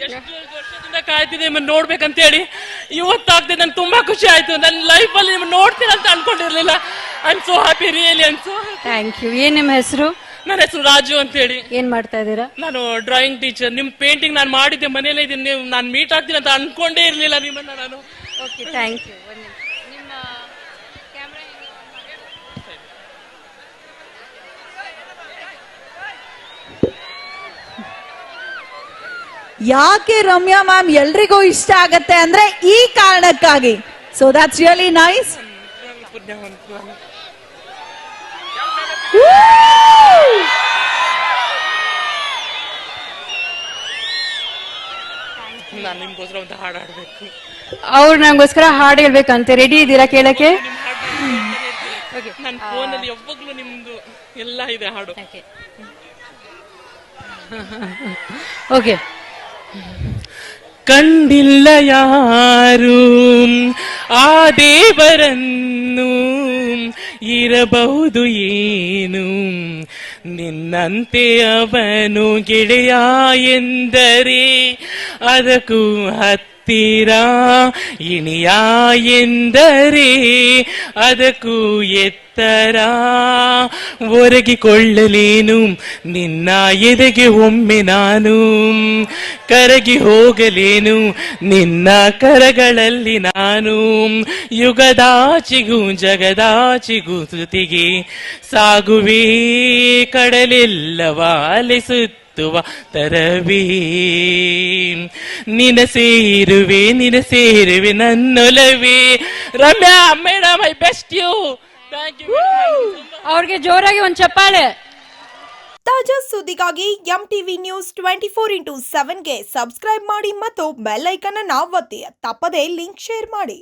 ಎಷ್ಟು ವರ್ಷದಿಂದ ಕಾಯ್ತಿದೆ ನಿಮ್ಮನ್ನ ನೋಡ್ಬೇಕಂತ ಹೇಳಿ. ಇವತ್ತಾಗ್ತದೆ, ನಂಗೆ ತುಂಬಾ ಖುಷಿ ಆಯ್ತು. ನನ್ನ ಲೈಫ್ ಅಲ್ಲಿ ನಿಮ್ಮನ್ನ ನೋಡ್ತೀರಂತ ಅನ್ಕೊಂಡಿರ್ಲಿಲ್ಲ. I am so happy, really I am so happy. Thank you. ಏನ್ ನಿಮ್ಮ ಹೆಸರು? ನನ್ನ ಹೆಸರು ರಾಜು ಅಂತ ಹೇಳಿ. ಏನ್ ಮಾಡ್ತಾ ಇದ್ದೀರಾ? ನಾನು ಡ್ರಾಯಿಂಗ್ ಟೀಚರ್. ನಿಮ್ ಪೇಂಟಿಂಗ್ ನಾನು ಮಾಡಿದ್ದೆ, ಮನೇಲೆ ಇದ್ದೀನಿ. ನೀವು ನಾನು ಮೀಟ್ ಆಗ್ತೀನಿ ಅಂತ ಅನ್ಕೊಂಡೇ ಇರ್ಲಿಲ್ಲ ನಿಮ್ಮನ್ನ ನಾನು. Okay, thank you. ನಿಮ್ಮ ಕ್ಯಾಮ್ರಾ ಯಾಕೆ ರಮ್ಯಾ ಮ್ಯಾಮ್ ಎಲ್ರಿಗೂ ಇಷ್ಟ ಆಗತ್ತೆ ಅಂದ್ರೆ ಈ ಕಾರಣಕ್ಕಾಗಿ. So that's really nice. ನಾನು ನಿಮ್ಗೋಸ್ಕರ ಒಂದು ಹಾಡು ಹಾಡ್ಬೇಕು. ಅವ್ರು ನಂಗೋಸ್ಕರ ಹಾಡು ಹೇಳ್ಬೇಕಂತೆ. ರೆಡಿ ಇದ್ದೀರಾ ಕೇಳಕ್ಕೆ? ನನ್ನ ಫೋನಲ್ಲಿ ಯಾವಾಗ್ಲೂ ನಿಮ್ದು ಎಲ್ಲ ಇದೆ ಹಾಡು. ಓಕೆ. ಕಂಡಿಲ್ಲ ಯಾರು ಆ ದೇವರನ್ನು, ಇರಬಹುದು ಏನು ನಿನ್ನಂತೆ ಅವನು ಗೆಳೆಯ ಎಂದರೆ, ಅದಕ್ಕೂ ಹತ್ತಿರ ಇಣಿಯ ಎಂದರೆ, ಅದಕ್ಕೂ ಎತ್ತರ ಒರಗಿಕೊಳ್ಳಲೇನು ನಿನ್ನ ಎದೆಗೆ ಒಮ್ಮೆ ನಾನು, ಕರಗಿ ಹೋಗಲೇನು ನಿನ್ನ ಕರಗಳಲ್ಲಿ ನಾನು, ಯುಗದಾಚಿಗೂ ಜಗದಾಚಿಗೂ ಶ್ರುತಿಗೆ ಸಾಗುವೆ ಕಡಲೆಲ್ಲವ ಅಲೆಸುತ್ತುವ ತರವೇ, ನಿನ ಸೇರುವೆ ನನ್ನೊಲವೇ. Ramya madam, I best you. Thank you. ಅವ್ರಿಗೆ ಜೋರಾಗಿ ಒಂದ್ ಚಪ್ಪಾಳೆ. ತಾಜಾ ಸುದ್ದಿಗಾಗಿ MTV ನ್ಯೂಸ್ 24x7ಗೆ ಸಬ್ಸ್ಕ್ರೈಬ್ ಮಾಡಿ ಮತ್ತು ಬೆಲ್ ಐಕಾನ್ ಅನ್ನು ಒತ್ತಿ. ತಪ್ಪದೇ ಲಿಂಕ್ ಶೇರ್ ಮಾಡಿ.